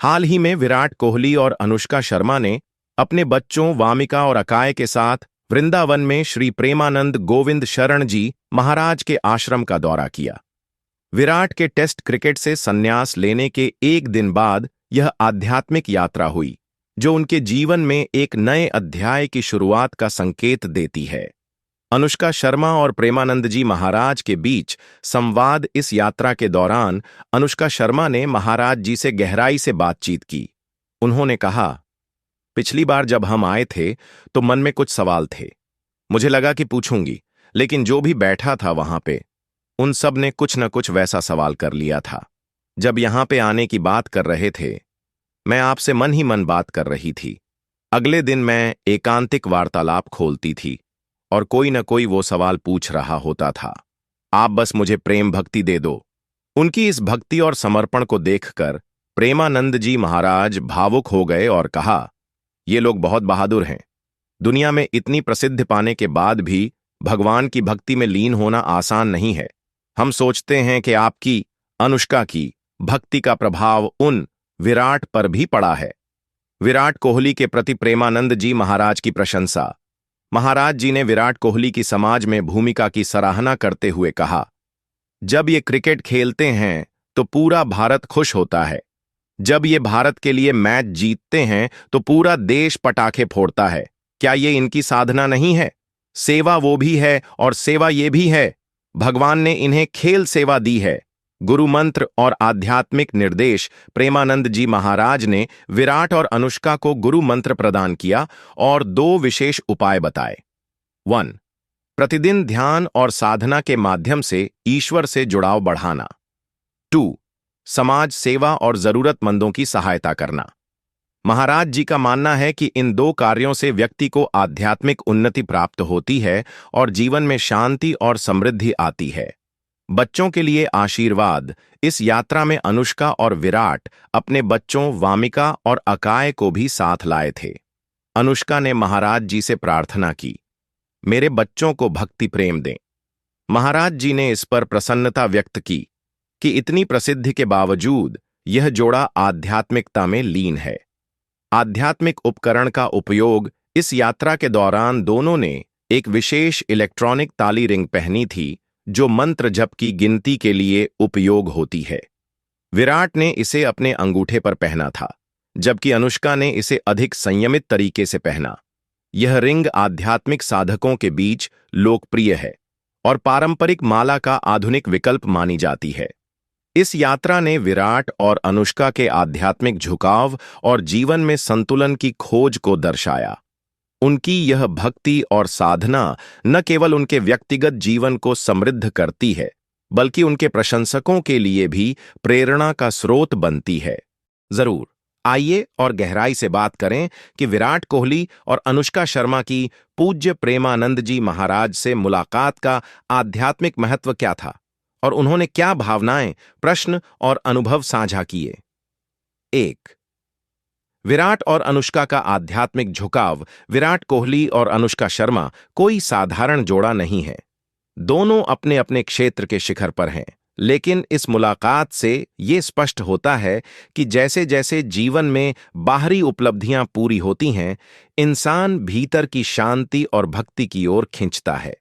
हाल ही में विराट कोहली और अनुष्का शर्मा ने अपने बच्चों वामिका और अकाय के साथ वृंदावन में श्री प्रेमानंद गोविंद शरण जी महाराज के आश्रम का दौरा किया। विराट के टेस्ट क्रिकेट से संन्यास लेने के एक दिन बाद यह आध्यात्मिक यात्रा हुई, जो उनके जीवन में एक नए अध्याय की शुरुआत का संकेत देती है। अनुष्का शर्मा और प्रेमानंद जी महाराज के बीच संवाद। इस यात्रा के दौरान अनुष्का शर्मा ने महाराज जी से गहराई से बातचीत की। उन्होंने कहा, पिछली बार जब हम आए थे तो मन में कुछ सवाल थे। मुझे लगा कि पूछूंगी, लेकिन जो भी बैठा था वहां पे उन सब ने कुछ न कुछ वैसा सवाल कर लिया था। जब यहां पे आने की बात कर रहे थे, मैं आपसे मन ही मन बात कर रही थी। अगले दिन मैं एकांतिक वार्तालाप खोलती थी और कोई न कोई वो सवाल पूछ रहा होता था। आप बस मुझे प्रेम भक्ति दे दो। उनकी इस भक्ति और समर्पण को देखकर प्रेमानंद जी महाराज भावुक हो गए और कहा, ये लोग बहुत बहादुर हैं। दुनिया में इतनी प्रसिद्धि पाने के बाद भी भगवान की भक्ति में लीन होना आसान नहीं है। हम सोचते हैं कि आपकी, अनुष्का की भक्ति का प्रभाव उन विराट पर भी पड़ा है। विराट कोहली के प्रति प्रेमानंद जी महाराज की प्रशंसा। महाराज जी ने विराट कोहली की समाज में भूमिका की सराहना करते हुए कहा, जब ये क्रिकेट खेलते हैं तो पूरा भारत खुश होता है। जब ये भारत के लिए मैच जीतते हैं तो पूरा देश पटाखे फोड़ता है। क्या ये इनकी साधना नहीं है? सेवा वो भी है और सेवा ये भी है। भगवान ने इन्हें खेल सेवा दी है। गुरु मंत्र और आध्यात्मिक निर्देश। प्रेमानंद जी महाराज ने विराट और अनुष्का को गुरु मंत्र प्रदान किया और 2 विशेष उपाय बताए। 1. प्रतिदिन ध्यान और साधना के माध्यम से ईश्वर से जुड़ाव बढ़ाना। 2. समाज सेवा और जरूरतमंदों की सहायता करना। महाराज जी का मानना है कि इन 2 कार्यों से व्यक्ति को आध्यात्मिक उन्नति प्राप्त होती है और जीवन में शांति और समृद्धि आती है। बच्चों के लिए आशीर्वाद। इस यात्रा में अनुष्का और विराट अपने बच्चों वामिका और अकाय को भी साथ लाए थे। अनुष्का ने महाराज जी से प्रार्थना की, मेरे बच्चों को भक्ति प्रेम दें। महाराज जी ने इस पर प्रसन्नता व्यक्त की कि इतनी प्रसिद्धि के बावजूद यह जोड़ा आध्यात्मिकता में लीन है। आध्यात्मिक उपकरण का उपयोग। इस यात्रा के दौरान दोनों ने एक विशेष इलेक्ट्रॉनिक ताली रिंग पहनी थी, जो मंत्र जप की गिनती के लिए उपयोग होती है। विराट ने इसे अपने अंगूठे पर पहना था, जबकि अनुष्का ने इसे अधिक संयमित तरीके से पहना। यह रिंग आध्यात्मिक साधकों के बीच लोकप्रिय है और पारंपरिक माला का आधुनिक विकल्प मानी जाती है। इस यात्रा ने विराट और अनुष्का के आध्यात्मिक झुकाव और जीवन में संतुलन की खोज को दर्शाया। उनकी यह भक्ति और साधना न केवल उनके व्यक्तिगत जीवन को समृद्ध करती है, बल्कि उनके प्रशंसकों के लिए भी प्रेरणा का स्रोत बनती है। जरूर आइए और गहराई से बात करें कि विराट कोहली और अनुष्का शर्मा की पूज्य प्रेमानंद जी महाराज से मुलाकात का आध्यात्मिक महत्व क्या था और उन्होंने क्या भावनाएं, प्रश्न और अनुभव साझा किए। 1. विराट और अनुष्का का आध्यात्मिक झुकाव। विराट कोहली और अनुष्का शर्मा कोई साधारण जोड़ा नहीं है। दोनों अपने अपने क्षेत्र के शिखर पर हैं, लेकिन इस मुलाकात से ये स्पष्ट होता है कि जैसे जैसे जीवन में बाहरी उपलब्धियां पूरी होती हैं, इंसान भीतर की शांति और भक्ति की ओर खिंचता है।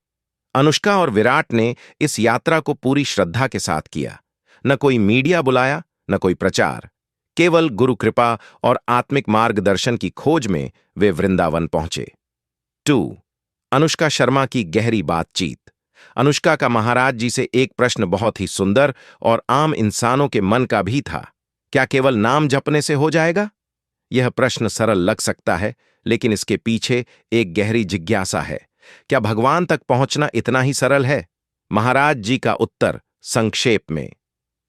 अनुष्का और विराट ने इस यात्रा को पूरी श्रद्धा के साथ किया। न कोई मीडिया बुलाया, न कोई प्रचार। केवल गुरु कृपा और आत्मिक मार्गदर्शन की खोज में वे वृंदावन पहुंचे। 2. अनुष्का शर्मा की गहरी बातचीत। अनुष्का का महाराज जी से एक प्रश्न बहुत ही सुंदर और आम इंसानों के मन का भी था। क्या केवल नाम जपने से हो जाएगा? यह प्रश्न सरल लग सकता है, लेकिन इसके पीछे एक गहरी जिज्ञासा है। क्या भगवान तक पहुंचना इतना ही सरल है? महाराज जी का उत्तर संक्षेप में,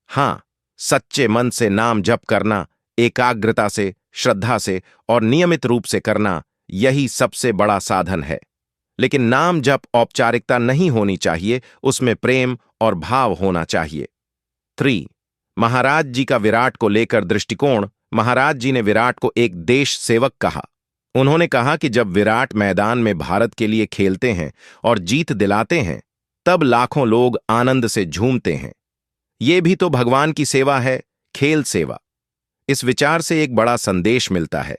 हां, सच्चे मन से नाम जप करना, एकाग्रता से, श्रद्धा से और नियमित रूप से करना, यही सबसे बड़ा साधन है। लेकिन नाम जप औपचारिकता नहीं होनी चाहिए, उसमें प्रेम और भाव होना चाहिए। 3. महाराज जी का विराट को लेकर दृष्टिकोण। महाराज जी ने विराट को एक देश सेवक कहा। उन्होंने कहा कि जब विराट मैदान में भारत के लिए खेलते हैं और जीत दिलाते हैं, तब लाखों लोग आनंद से झूमते हैं। ये भी तो भगवान की सेवा है, खेल सेवा। इस विचार से एक बड़ा संदेश मिलता है।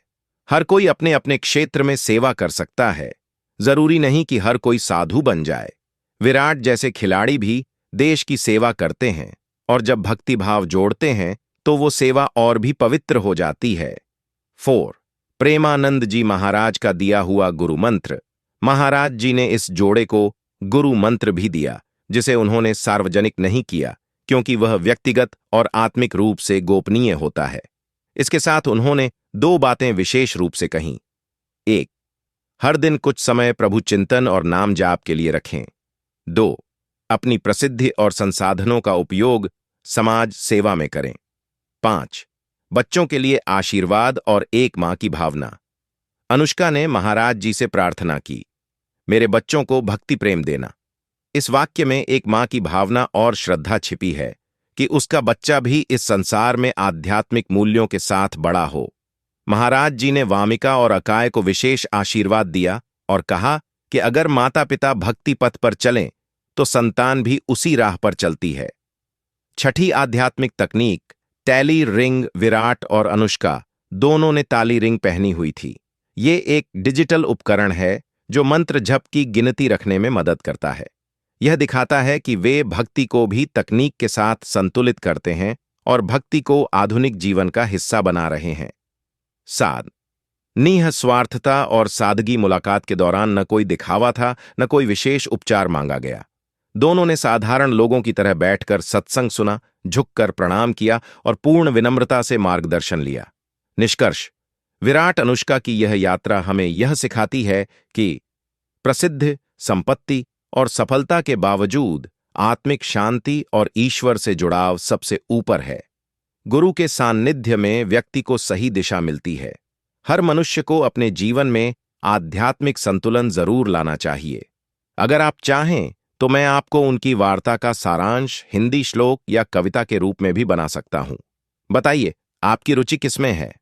हर कोई अपने अपने क्षेत्र में सेवा कर सकता है। जरूरी नहीं कि हर कोई साधु बन जाए। विराट जैसे खिलाड़ी भी देश की सेवा करते हैं, और जब भक्ति भाव जोड़ते हैं तो वो सेवा और भी पवित्र हो जाती है। 4. प्रेमानंद जी महाराज का दिया हुआ गुरु मंत्र। महाराज जी ने इस जोड़े को गुरु मंत्र भी दिया, जिसे उन्होंने सार्वजनिक नहीं किया क्योंकि वह व्यक्तिगत और आत्मिक रूप से गोपनीय होता है। इसके साथ उन्होंने 2 बातें विशेष रूप से कहीं। 1. हर दिन कुछ समय प्रभु चिंतन और नाम जाप के लिए रखें। 2. अपनी प्रसिद्धि और संसाधनों का उपयोग समाज सेवा में करें। 5. बच्चों के लिए आशीर्वाद और एक मां की भावना। अनुष्का ने महाराज जी से प्रार्थना की, मेरे बच्चों को भक्ति प्रेम देना। इस वाक्य में एक मां की भावना और श्रद्धा छिपी है कि उसका बच्चा भी इस संसार में आध्यात्मिक मूल्यों के साथ बड़ा हो। महाराज जी ने वामिका और अकाय को विशेष आशीर्वाद दिया और कहा कि अगर माता पिता भक्ति पथ पर चलें तो संतान भी उसी राह पर चलती है। 6ठी आध्यात्मिक तकनीक टैली रिंग। विराट और अनुष्का दोनों ने ताली रिंग पहनी हुई थी। ये एक डिजिटल उपकरण है जो मंत्र जप की गिनती रखने में मदद करता है। यह दिखाता है कि वे भक्ति को भी तकनीक के साथ संतुलित करते हैं और भक्ति को आधुनिक जीवन का हिस्सा बना रहे हैं। 7. निःस्वार्थता और सादगी। मुलाकात के दौरान न कोई दिखावा था, न कोई विशेष उपचार मांगा गया। दोनों ने साधारण लोगों की तरह बैठकर सत्संग सुना, झुककर प्रणाम किया और पूर्ण विनम्रता से मार्गदर्शन लिया। निष्कर्ष: विराट अनुष्का की यह यात्रा हमें यह सिखाती है कि प्रसिद्धि, संपत्ति और सफलता के बावजूद आत्मिक शांति और ईश्वर से जुड़ाव सबसे ऊपर है। गुरु के सान्निध्य में व्यक्ति को सही दिशा मिलती है। हर मनुष्य को अपने जीवन में आध्यात्मिक संतुलन जरूर लाना चाहिए। अगर आप चाहें तो मैं आपको उनकी वार्ता का सारांश हिंदी श्लोक या कविता के रूप में भी बना सकता हूं। बताइए, आपकी रुचि किसमें है?